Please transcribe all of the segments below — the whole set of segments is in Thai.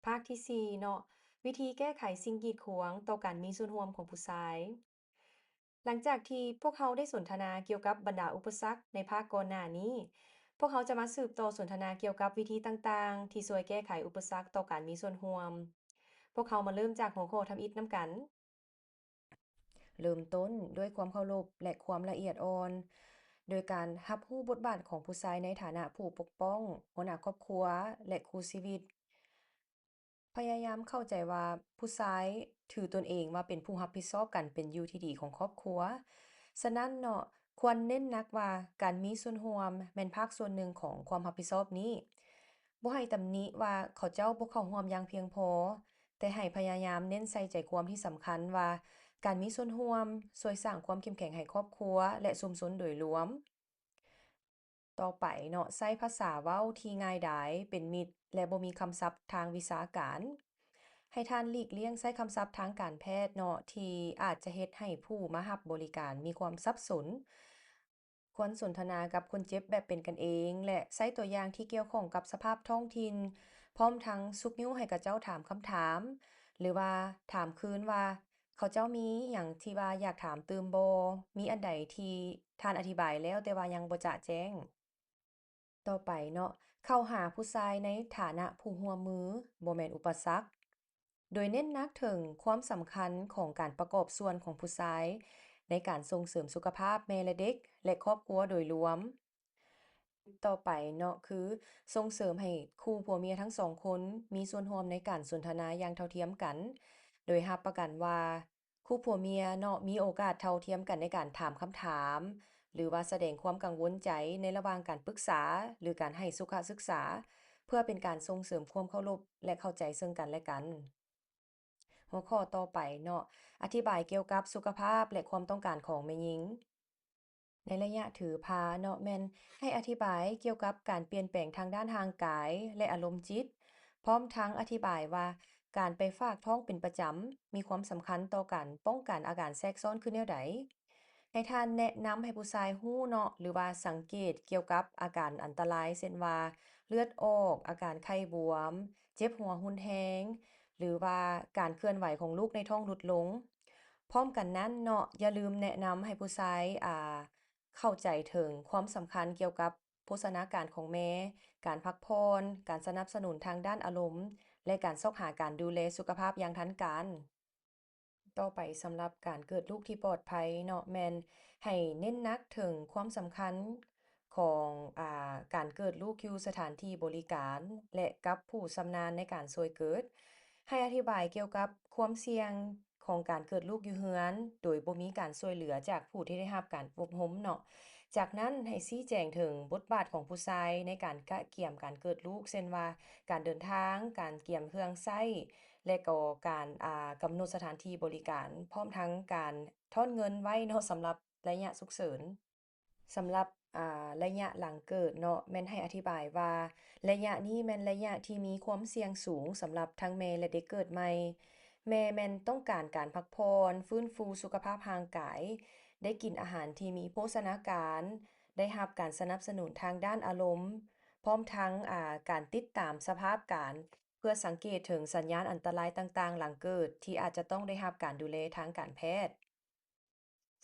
ภาคที่4เนาะวิธีแก้ไขสิ่งกีดขวางต่อการมีส่วนร่วมของผู้ชายหลังจากที่พวกเขาได้สนทนาเกี่ยวกับบรรดาอุปสรรคในภาคก่อนหน้านี้พวกเขาจะมาสืบต่อสนทนาเกี่ยวกับวิธีต่างๆที่ช่วยแก้ไขอุปสรรคต่อการมีส่วนร่วมพวกเขามาเริ่มจากหัวข้อทำอิฐน้ำกัน เริ่มต้นด้วยความเคารพและความละเอียดอ่อน โดยการรับรู้บทบาทของผู้ชายในฐานะผู้ปกป้องหัวหน้าครอบครัวและคู่ชีวิต พยายามเข้าใจว่าผู้ชายถือตนเองว่าเป็นผู้รับผิดชอบการเป็นอยู่ที่ดีของครอบครัว ฉะนั้นเนาะควรเน้นหนักว่าการมีส่วนร่วมแม่นภาคส่วนหนึ่งของความรับผิดชอบนี้บ่ให้ตำหนิว่าเขาเจ้าบ่เข้าร่วมอย่างเพียงพอ แต่ให้พยายามเน้นใส่ใจความที่สำคัญว่าการมีส่วนร่วมช่วยสร้างความเข้มแข็งให้ครอบครัวและชุมชนโดยรวม ต่อไปเนาะใช้ภาษาเว้าที่ง่ายดายเป็นมิตรและบ่มีคำศัพท์ทางวิชาการให้ท่านหลีกเลี่ยงใช้คำศัพท์ทางการแพทย์เนาะที่อาจจะเฮ็ดให้ผู้มารับบริการมีความสับสนควรสนทนากับคนเจ็บแบบเป็นกันเองและใช้ตัวอย่างที่เกี่ยวข้องกับสภาพท้องถิ่นพร้อมทั้งซุกยิ้วให้กับเจ้าถามคำถามหรือว่าถามคืนว่าเขาเจ้ามีหยังที่ว่าอยากถามเติมบ่มีอันใดที่ท่านอธิบายแล้วแต่ว่ายังบ่จะแจ้ง ต่อไปเนาะเข้าหาผู้ชายในฐานะผู้ร่วมมือบ่แม่นอุปสรรคโดยเน้นหนักถึงความสำคัญของการประกอบส่วนของผู้ชายในการส่งเสริมสุขภาพแม่และเด็กและครอบครัวโดยรวม ต่อไปเนาะคือส่งเสริมให้คู่ผัวเมียทั้งสองคนมีส่วนร่วมในการสนทนาอย่างเท่าเทียมกันโดยรับประกันว่าคู่ผัวเมียเนาะมีโอกาสเท่าเทียมกันในการถามคำถามหรือว่าแสดงความกังวลใจในระหว่างการปรึกษาหรือการให้สุขศึกษาเพื่อเป็นการส่งเสริมความเคารพและเข้าใจซึ่งกันและกันหัวข้อต่อไปเนาะอธิบายเกี่ยวกับสุขภาพและความต้องการของแม่หญิง ในระยะถือพาเนาะแม่นให้อธิบายเกี่ยวกับการเปลี่ยนแปลงทางด้านทางกายและอารมณ์จิตพร้อมทั้งอธิบายว่าการไปฝากท้องเป็นประจำมีความสำคัญต่อการป้องกันอาการแทรกซ้อนคือแนวใดให้ท่านแนะนำให้ผู้ชายฮู้เนาะหรือว่าสังเกตเกี่ยวกับอาการอันตรายเช่นว่าเลือดออกอาการไข้บวมเจ็บหัวรุนแรงหรือว่าการเคลื่อนไหวของลูกในท้องลดลงพร้อมกันนั้นเนาะอย่าลืมแนะนำให้ผู้ชายเข้าใจถึงความสำคัญเกี่ยวกับโภชนาการของแม่ การพักผ่อนการสนับสนุนทางด้านอารมณ์ และการซอกหาการดูแลสุขภาพอย่างทันการ ต่อไปสำหรับการเกิดลูกที่ปลอดภัยเนาะแม่นให้เน้นหนักถึงความสำคัญของการเกิดลูกอยู่สถานที่บริการและกับผู้ชำนาญในการช่วยเกิดให้อธิบายเกี่ยวกับความเสี่ยงของการเกิดลูกอยู่เฮือนโดยบ่มีการช่วยเหลือจากผู้ที่ได้รับการอบรมเนาะจากนั้นให้ชี้แจงถึงบทบาทของผู้ชายในการกะเกี่ยมการเกิดลูกเช่นว่าการเดินทางการเกี่ยมเครื่องไส้ และก็การกำหนดสถานที่บริการพร้อมทั้งการทอนเงินไว้เนาะสำหรับระยะฉุกเฉินสำหรับระยะหลังเกิดเนาะแม่นให้อธิบายว่าระยะนี้แม่นระยะที่มีความเสี่ยงสูงสำหรับทั้งแม่และเด็กเกิดใหม่แม่แม่นต้องการการพักผ่อนฟื้นฟูสุขภาพร่างกายได้กินอาหารที่มีโภชนาการได้รับการสนับสนุนทางด้านอารมณ์พร้อมทั้งการติดตามสภาพการ เพื่อสังเกตถึงสัญญาณอันตรายต่างๆหลังเกิดที่อาจจะต้องได้รับการดูแลทางการแพทย์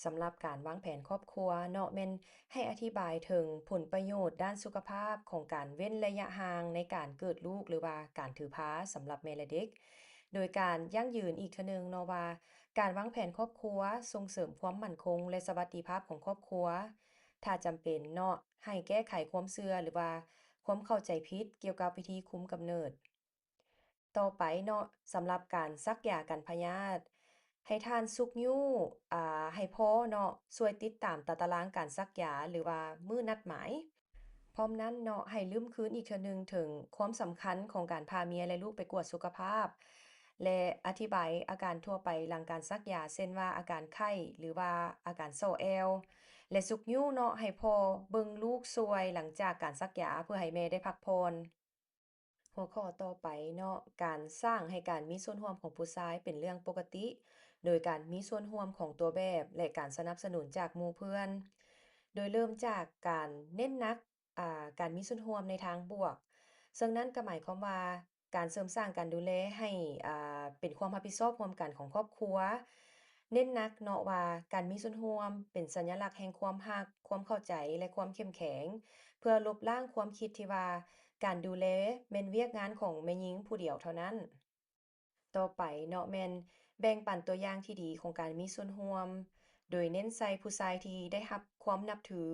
สำหรับการวางแผนครอบครัวเนาะแม่นให้อธิบายถึงผลประโยชน์ด้านสุขภาพของการเว้นระยะห่างในการเกิดลูกหรือว่าการถือผ้าสำหรับแม่และเด็กโดยการยั่งยืนอีกเทื่อหนึ่งเนาะว่าการวางแผนครอบครัวส่งเสริมความมั่นคงและสวัสดิภาพของครอบครัวถ้าจำเป็นเนาะให้แก้ไขความเชื่อหรือว่าความเข้าใจผิดเกี่ยวกับวิธีคุมกำเนิด ต่อไปเนาะสำหรับการซักยากันพยาธิให้ทานซุกยู่ให้พ่อเนาะช่วยติดตามตารางการซักยาหรือว่ามื้อนัดหมายพร้อมนั้นเนาะให้ลืมคืนอีกเทื่อหนึ่งถึงความสำคัญของการพาเมียและลูกไปกวดสุขภาพและอธิบายอาการทั่วไปหลังการซักยาเช่นว่าอาการไข้หรือว่าอาการโซแอลและซุกยู่เนาะให้พ่อเบิ่งลูกช่วยหลังจากการซักยาเพื่อให้แม่ได้พักผ่อน หัวข้อต่อไปเนาะการสร้างให้การมีส่วนร่วมของผู้ชายเป็นเรื่องปกติโดยการมีส่วนร่วมของตัวแบบและการสนับสนุนจากหมู่เพื่อนโดยเริ่มจากการเน้นหนักการมีส่วนร่วมในทางบวกซึ่งนั่นก็หมายความว่า การเสริมสร้างการดูแลให้เป็นความรับผิดชอบร่วมกันของครอบครัวเน้นหนักเนาะว่าการมีส่วนร่วมเป็นสัญลักษณ์แห่งความรักความเข้าใจและความเข้มแข็งเพื่อลบล้างความคิดที่ว่าการดูแลแม่นเวียกงานของแม่หญิงผู้เดียวเท่านั้น ต่อไปเนาะแม่นแบ่งปันตัวอย่างที่ดีของการมีส่วนร่วมโดยเน้นใส่ผู้ชายที่ได้รับความนับถือ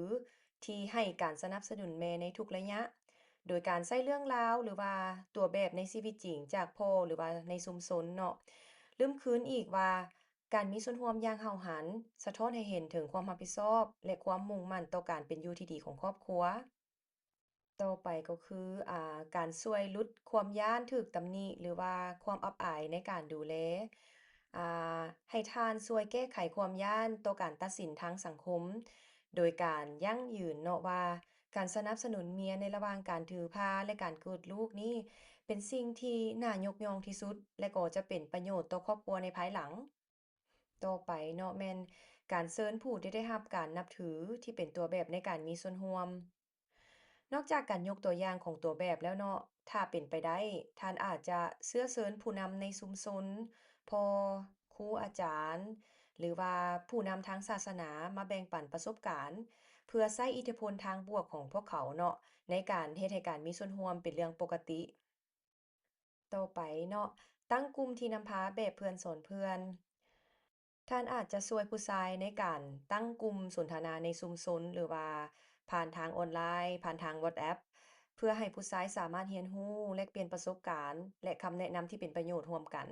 ที่ให้การสนับสนุนแม่ในทุกระยะโดยการใช้เรื่องราวหรือว่าตัวแบบในชีวิตจริงจากพ่อหรือว่าในชุมชนเนาะลืมคืนอีกว่าการมีส่วนร่วมอย่างเห่าหันสะท้อนให้เห็นถึงความรับผิดชอบและความมุ่งมั่นต่อการเป็นอยู่ที่ดีของครอบครัว ต่อไปก็คือการช่วยลดความย้านถูกตำหนิหรือว่าความอับอายในการดูแลอ่ให้ทานช่วยแก้ไขความย้านต่อการตัดสินทางสังคมโดยการยั่งยืนเนาะว่าการสนับสนุนเมียในระหว่างการถือผ้าและการเกิดลูกนี่เป็นสิ่งที่น่ายกย่องที่สุดและก็จะเป็นประโยชน์ต่อครอบครัวในภายหลังต่อไปเนาะแม่นการเชิญผู้ที่ได้รับการนับถือที่เป็นตัวแบบในการมีส่วนร่วม นอกจากการยกตัวอย่างของตัวแบบแล้วเนาะถ้าเป็นไปได้ท่านอาจจะเชื้อเชิญผู้นำในชุมชนพ่อครูอาจารย์หรือว่าผู้นำทางศาสนามาแบ่งปันประสบการณ์เพื่อใช้อิทธิพลทางบวกของพวกเขาเนาะในการเฮ็ดให้การมีส่วนร่วมเป็นเรื่องปกติต่อไปเนาะตั้งกลุ่มที่นำพาแบบเพื่อนสอนเพื่อน ท่านอาจจะช่วยผู้ชายในการตั้งกลุ่มสนทนาในชุมชนหรือว่าผ่านทางออนไลน์ผ่านทาง WhatsApp เพื่อให้ผู้ชายสามารถเรียนรู้แลกเปลี่ยนประสบการณ์และคำแนะนำที่เป็นประโยชน์ร่วมกัน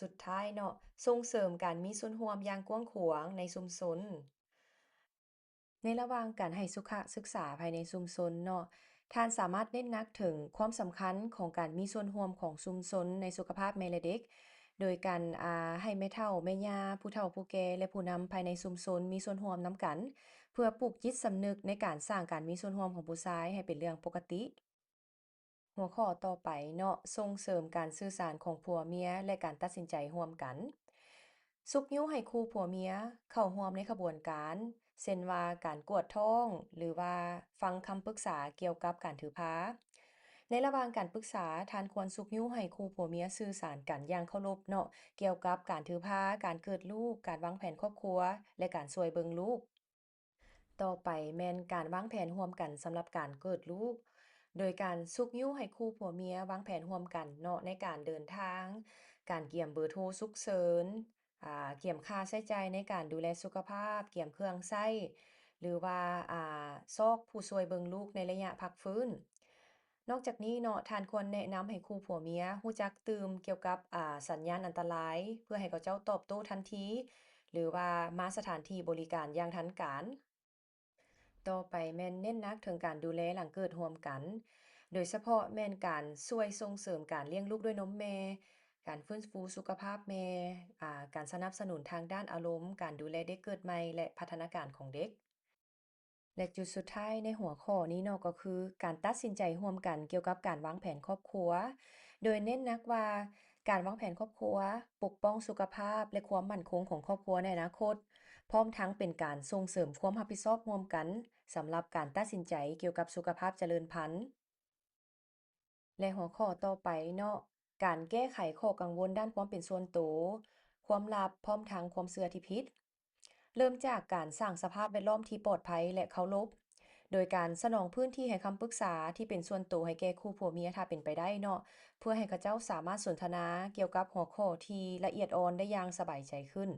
สุดท้ายเนาะส่งเสริมการมีส่วนร่วมอย่างกว้างขวางในชุมชน ในระหว่างการให้สุขศึกษาภายในชุมชนเนาะท่านสามารถเน้นหนักถึงความสำคัญของการมีส่วนร่วมของชุมชนในสุขภาพแม่และเด็กโดยการให้แม่เฒ่าแม่ย่าผู้เฒ่าผู้แก่และผู้นำภายในชุมชนมีส่วนร่วมนำกันเพื่อปลูกจิตสำนึกในการสร้างการมีส่วนร่วมของผู้ชายให้เป็นเรื่องปกติ หัวข้อต่อไปเนาะส่งเสริมการสื่อสารของผัวเมียและการตัดสินใจร่วมกันซุกยิ้วให้คู่ผัวเมียเข้าร่วมในขบวนการเช่นว่าการกวดท้องหรือว่าฟังคำปรึกษาเกี่ยวกับการถือผ้าในระหว่างการปรึกษาทานควรซุกยิ้วให้คู่ผัวเมียสื่อสารกันอย่างเคารพเนาะเกี่ยวกับการถือผ้าการเกิดลูกการวางแผนครอบครัวและการช่วยเบิ่งลูก ต่อไปแม่นการวางแผนร่วมกันสำหรับการเกิดลูก โดยการซุกยิ้วให้คู่ผัวเมียวางแผนร่วมกันเนาะในการเดินทาง การเกี่ยมเบอร์โทรฉุกเฉินเกี่ยมค่าใช้จ่ายในการดูแลสุขภาพเกี่ยมเครื่องใช้หรือว่าซอกผู้ช่วยเบิ่งลูกในระยะพักฟื้น นอกจากนี้เนาะท่านควรแนะนำให้คู่ผัวเมียรู้จักเตือนเกี่ยวกับสัญญาณอันตรายเพื่อให้เขาเจ้าตอบโต้ทันทีหรือว่ามาสถานที่บริการอย่างทันการ ต่อไปแม่นเน้นหนักถึงการดูแลหลังเกิดร่วมกัน โดยเฉพาะแม่นการช่วยส่งเสริมการเลี้ยงลูกด้วยนมแม่ การฟื้นฟูสุขภาพแม่การสนับสนุนทางด้านอารมณ์ การดูแลเด็กเกิดใหม่และพัฒนาการของเด็ก และจุดสุดท้ายในหัวข้อนี้เนาะก็คือการตัดสินใจร่วมกันเกี่ยวกับการวางแผนครอบครัวโดยเน้นหนักว่าการวางแผนครอบครัวปกป้องสุขภาพและความมั่นคงของครอบครัวในอนาคตพร้อมทั้งเป็นการส่งเสริมความรับผิดชอบร่วมกันสำหรับการตัดสินใจเกี่ยวกับสุขภาพเจริญพันธุ์ และหัวข้อต่อไปเนาะการแก้ไขข้อกังวลด้านความเป็นส่วนตัวความลับพร้อมทั้งความเชื่อที่ผิดเริ่มจากการสร้างสภาพแวดล้อมที่ปลอดภัยและเคารพโดยการสนองพื้นที่ให้คำปรึกษาที่เป็นส่วนตัวให้แก่คู่ผัวเมียถ้าเป็นไปได้เนาะเพื่อให้เขาเจ้าสามารถสนทนาเกี่ยวกับหัวข้อที่ละเอียดอ่อนได้อย่างสบายใจขึ้น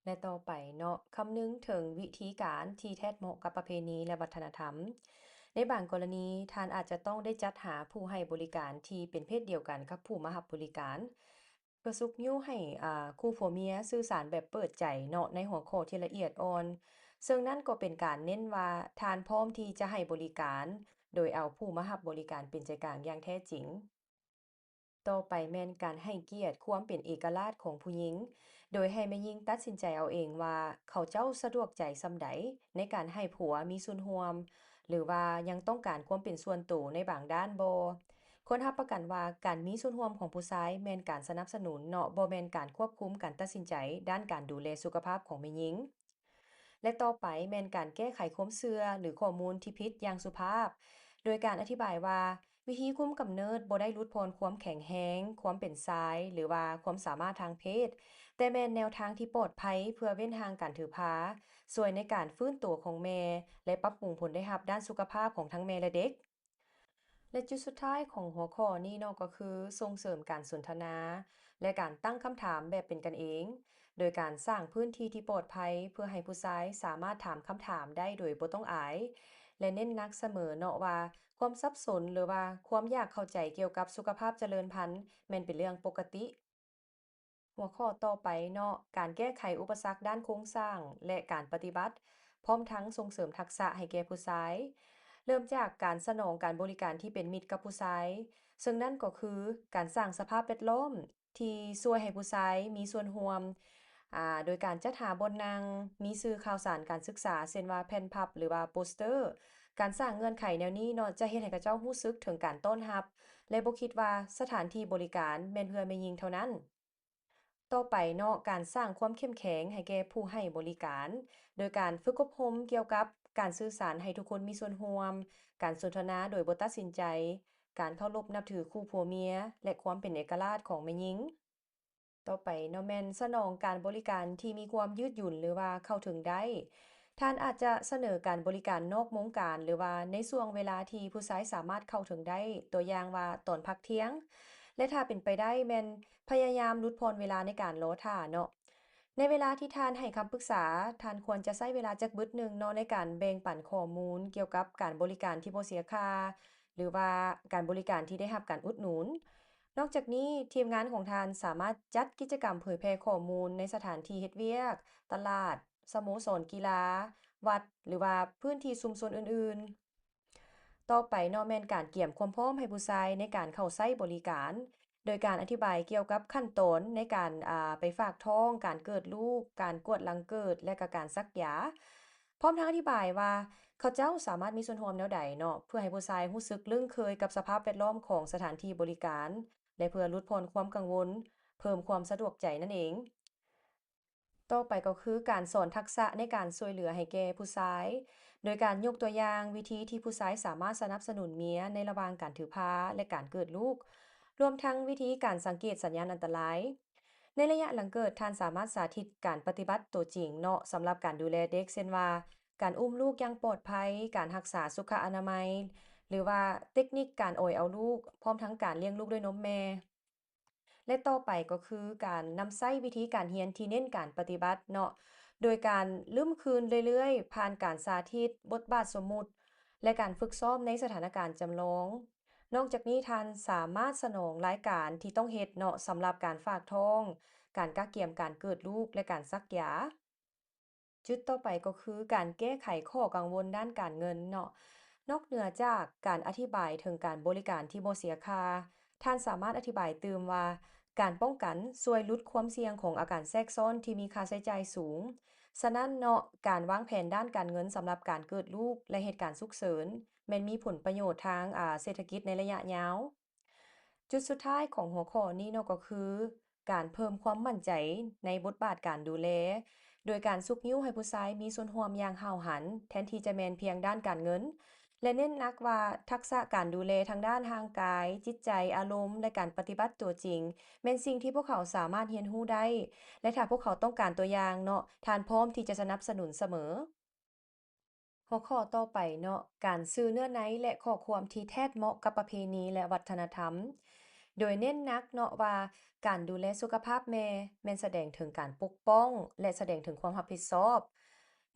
และต่อไปเนาะคำนึงถึงวิธีการที่แท้เหมาะกับประเพณีและวัฒนธรรมในบางกรณีท่านอาจจะต้องได้จัดหาผู้ให้บริการที่เป็นเพศเดียวกันกับผู้มารับบริการเพื่อซุกยิ้วให้คู่ผัวเมียสื่อสารแบบเปิดใจเนาะในหัวข้อที่ละเอียดอ่อนซึ่งนั่นก็เป็นการเน้นว่าทานพร้อมที่จะให้บริการโดยเอาผู้มารับบริการเป็นใจกลางอย่างแท้จริง ต่อไปแม่นการให้เกียรติความเป็นเอกราชของผู้หญิง โดยให้แม่หญิงตัดสินใจเอาเองว่าเขาเจ้าสะดวกใจส่ำใดในการให้ผัวมีส่วนร่วมหรือว่ายังต้องการความเป็นส่วนตัวในบางด้านบ่คนรับประกันว่าการมีส่วนร่วมของผู้ชายแม่นการสนับสนุนเนาะบ่แม่นการควบคุมการตัดสินใจด้านการดูแลสุขภาพของแม่หญิง และต่อไปแม่นการแก้ไขความเชื่อหรือข้อมูลที่ผิดอย่างสุภาพ โดยการอธิบายว่า วิธีคุมกำเนิดบ่ได้ลดพรความแข็งแรงความเป็นชายหรือว่าความสามารถทางเพศแต่แม่นแนวทางที่ปลอดภัยเพื่อเว้นทางการถือผ้าช่วยในการฟื้นตัวของแม่และปรับปรุงผลได้รับด้านสุขภาพของทั้งแม่และเด็ก และจุดสุดท้ายของหัวข้อนี้เนาะก็คือส่งเสริมการสนทนาและการตั้งคำถามแบบเป็นกันเองโดยการสร้างพื้นที่ที่ปลอดภัยเพื่อให้ผู้ชายสามารถถามคำถามได้โดยบ่ต้องอายและเน้นหนักเสมอเนาะว่าความสับสนหรือว่าความอยากเข้าใจเกี่ยวกับสุขภาพเจริญพันธุ์แม่นเป็นเรื่องปกติ หัวข้อต่อไปเนาะการแก้ไขอุปสรรคด้านโครงสร้างและการปฏิบัติพร้อมทั้งส่งเสริมทักษะให้แก่ผู้ใช้เริ่มจากการสนองการบริการที่เป็นมิตรกับผู้ใช้ซึ่งนั่นก็คือการสร้างสภาพแวดล้อมที่ช่วยให้ผู้ใช้มีส่วนร่วมโดยการจัดหาบนนั่งมีสื่อข่าวสารการศึกษาเช่นว่าแผ่นพับหรือว่าโปสเตอร์การสร้างเงื่อนไขแนวนี้เนาะจะเฮ็ดให้กับเจ้ารู้สึกถึงการต้อนรับและบ่คิดว่าสถานที่บริการแม่นเพื่อแม่หญิงเท่านั้น ต่อไปเนาะการสร้างความเข้มแข็งให้แก่ผู้ให้บริการโดยการฝึกอบรมเกี่ยวกับการสื่อสารให้ทุกคนมีส่วนร่วมการสนทนาโดยบ่ตัดสินใจการเคารพนับถือคู่ผัวเมียและความเป็นเอกราชของแม่หญิง ต่อไปเนาะแม่นสนองการบริการที่มีความยืดหยุ่นหรือว่าเข้าถึงได้ท่านอาจจะเสนอการบริการนอกวงการหรือว่าในช่วงเวลาที่ผู้ใช้สามารถเข้าถึงได้ตัวอย่างว่าตอนพักเที่ยงและถ้าเป็นไปได้แม่นพยายามลดพรเวลาในการรอท่าเนาะในเวลาที่ท่านให้คำปรึกษาท่านควรจะใช้เวลาจักบึดหนึ่งเนาะในการแบ่งปันข้อมูลเกี่ยวกับการบริการที่บ่เสียค่าหรือว่าการบริการที่ได้รับการอุดหนุน นอกจากนี้ทีมงานของท่านสามารถจัดกิจกรรมเผยแพร่ข้อมูลในสถานที่เฮ็ดเวียกตลาดสโมสรกีฬาวัดหรือว่าพื้นที่ชุมชนอื่นๆต่อไปเนาะแม่นการเกี่ยมความพร้อมให้ผู้ใช้ในการเข้าใช้บริการโดยการอธิบายเกี่ยวกับขั้นตอนในการไปฝากท้องการเกิดลูกการกวดหลังเกิดและก็การซักยาพร้อมทั้งอธิบายว่าเขาเจ้าสามารถมีส่วนร่วมแนวใดเนาะเพื่อให้ผู้ใช้รู้สึกลึ่งเคยกับสภาพแวดล้อมของสถานที่บริการ และเพื่อลดพ้นความกังวลเพิ่มความสะดวกใจนั่นเองต่อไปก็คือการสอนทักษะในการช่วยเหลือให้แก่ผู้ชายโดยการยกตัวอย่างวิธีที่ผู้ชายสามารถสนับสนุนเมียในระหว่างการถือผ้าและการเกิดลูกรวมทั้งวิธีการสังเกตสัญญาณอันตรายในระยะหลังเกิดท่านสามารถสาธิตการปฏิบัติตัวจริงเนาะสำหรับการดูแลเด็กเช่นว่าการอุ้มลูกอย่างปลอดภัยการรักษาสุขอนามัยหรือว่าเทคนิคการโอยเอาลูกพร้อมทั้งการเลี้ยงลูกด้วยนมแม่ และต่อไปก็คือการนำใช้วิธีการเรียนที่เน้นการปฏิบัติเนาะโดยการลืมคืนเรื่อยๆผ่านการสาธิตบทบาทสมมุติและการฝึกซ้อมในสถานการณ์จำลองนอกจากนี้ท่านสามารถสนองรายการที่ต้องเฮ็ดเนาะสำหรับการฝากท้องการกักเกียมการเกิดลูกและการซักยา จุดต่อไปก็คือการแก้ไขข้อกังวลด้านการเงินเนาะนอกเหนือจากการอธิบายถึงการบริการที่บ่เสียค่าท่านสามารถอธิบายเติมว่าการป้องกันช่วยลดความเสี่ยงของอาการแทรกซ้อนที่มีค่าใช้จ่ายสูงฉะนั้นเนาะการวางแผนด้านการเงินสำหรับการเกิดลูกและเหตุการณ์ฉุกเฉินแม้นมีผลประโยชน์ทางเศรษฐกิจในระยะยาว จุดสุดท้ายของหัวข้อนี้เนาะก็คือการเพิ่มความมั่นใจในบทบาทการดูแลโดยการซุกยิ้วให้ผู้ชายมีส่วนร่วมอย่างห้าวหันแทนที่จะแมนเพียงด้านการเงินและเน้นหนักว่าทักษะการดูแลทางด้านทางกายจิตใจอารมณ์และการปฏิบัติตัวจริงเป็นสิ่งที่พวกเขาสามารถเรียนรู้ได้และถ้าพวกเขาต้องการตัวอย่างเนาะทานพร้อมที่จะสนับสนุนเสมอ หัวข้อต่อไปเนาะการซื้อเนื้อในและข้อความที่แท้เหมาะกับประเพณีและวัฒนธรรมโดยเน้นหนักเนาะว่าการดูแลสุขภาพแม่นแสดงถึงการปกป้องและแสดงถึงความรับผิดชอบ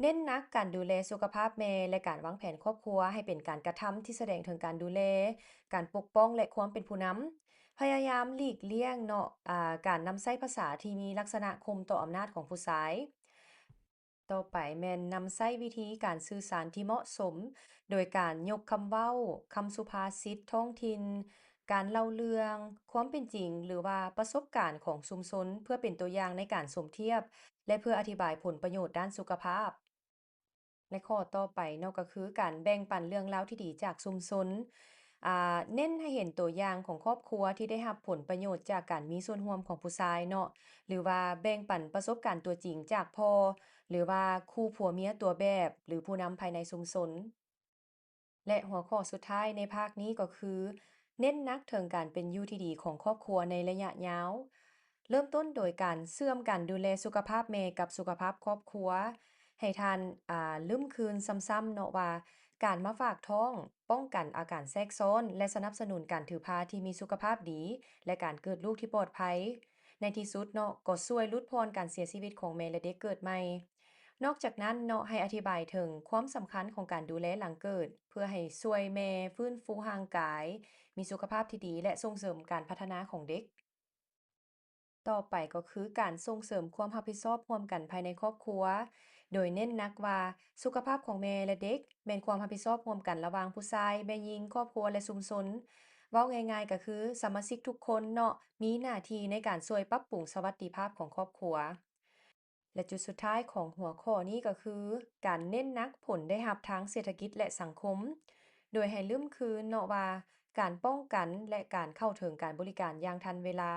เน้นหนักการดูแลสุขภาพแม่และการวางแผนครอบครัวให้เป็นการกระทำที่แสดงถึงการดูแลการปกป้องและความเป็นผู้นำพยายามหลีกเลี่ยงเนาะการนำใช้ภาษาที่มีลักษณะข่มต่ออำนาจของผู้ชาย ต่อไปแม่นนำใช้วิธีการสื่อสารที่เหมาะสมโดยการยกคำเว้าคำสุภาษิตท้องถิ่นการเล่าเรื่องความเป็นจริงหรือว่าประสบการณ์ของชุมชนเพื่อเป็นตัวอย่างในการสมเทียบและเพื่ออธิบายผลประโยชน์ด้านสุขภาพ และข้อต่อไปเนาะก็คือการแบ่งปันเรื่องราวที่ดีจากชุมชนเน้นให้เห็นตัวอย่างของครอบครัวที่ได้รับผลประโยชน์จากการมีส่วนร่วมของผู้ชายเนาะหรือว่าแบ่งปันประสบการณ์ตัวจริงจากพ่อหรือว่าคู่ผัวเมียตัวแบบหรือผู้นำภายในชุมชน และหัวข้อสุดท้ายในภาคนี้ก็คือ เน้นหนักถึงการเป็นอยู่ที่ดีของครอบครัวในระยะยาว เริ่มต้นโดยการเสื่อมการดูแลสุขภาพแม่กับสุขภาพครอบครัวให้ทานลืมคืนซ้ำๆเนาะว่าการมาฝากท้องป้องกันอาการแทรกซ้อนและสนับสนุนการถือพาที่มีสุขภาพดีและการเกิดลูกที่ปลอดภัยในที่สุดเนาะก็ช่วยลดพรการเสียชีวิตของแม่และเด็กเกิดใหม่นอกจากนั้นเนาะให้อธิบายถึงความสำคัญของการดูแลหลังเกิดเพื่อให้ช่วยแม่ฟื้นฟูร่างกาย มีสุขภาพที่ดีและส่งเสริมการพัฒนาของเด็กต่อไปก็คือการส่งเสริมความรับผิดชอบร่วมกันภายในครอบครัวโดยเน้นหนักว่าสุขภาพของแม่และเด็กเป็นความรับผิดชอบร่วมกันระหว่างผู้ชายแม่หญิงครอบครัวและชุมชนเว้าง่ายๆก็คือสมาชิกทุกคนเนาะมีหน้าที่ในการช่วยปรับปรุงสวัสดิภาพของครอบครัว และจุดสุดท้ายของหัวข้อนี้ก็คือการเน้นหนักผลได้รับทางเศรษฐกิจและสังคมโดยให้ลืมคืนเนาะว่าการป้องกันและการเข้าถึงการบริการอย่างทันเวลา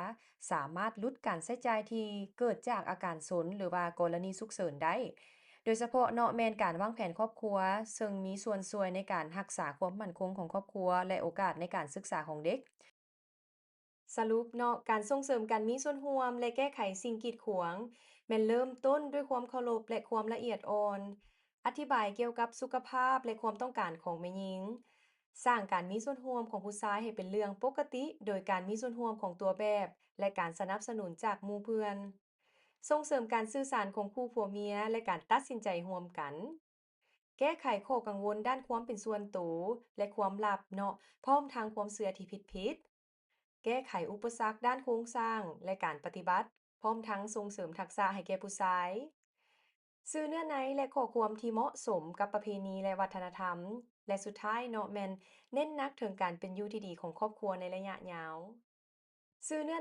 สามารถลดการใช้จ่ายที่เกิดจากอาการสนหรือว่ากรณีฉุกเฉินได้โดยเฉพาะเนาะแมนการวางแผนครอบครัวซึ่งมีส่วนช่วยในการรักษาความมั่นคงของครอบครัวและโอกาสในการศึกษาของเด็ก สรุปเนาะการส่งเสริมการมีส่วนร่วมและแก้ไขสิ่งกีดขวางแม่นเริ่มต้นด้วยความเคารพและความละเอียดอ่อนอธิบายเกี่ยวกับสุขภาพและความต้องการของแม่หญิงสร้างการมีส่วนร่วมของผู้ชายให้เป็นเรื่องปกติโดยการมีส่วนร่วมของตัวแบบและการสนับสนุนจากหมู่เพื่อนส่งเสริมการสื่อสารของคู่ผัวเมียและการตัดสินใจร่วมกันแก้ไขข้อกังวลด้านความเป็นส่วนตัวและความลับเนาะพร้อมทางความเชื่อที่ผิด แก้ไขอุปสรรคด้านโครงสร้างและการปฏิบัติพร้อมทั้งส่งเสริมทักษะให้แก่ผู้ใช้สื่อเนื้อในและข้อความที่เหมาะสมกับประเพณีและวัฒนธรรมและสุดท้ายเนาะแมนเน้นหนักถึงการเป็นอยู่ที่ดีของครอบครัวในระยะยาวสื่อเนื้อ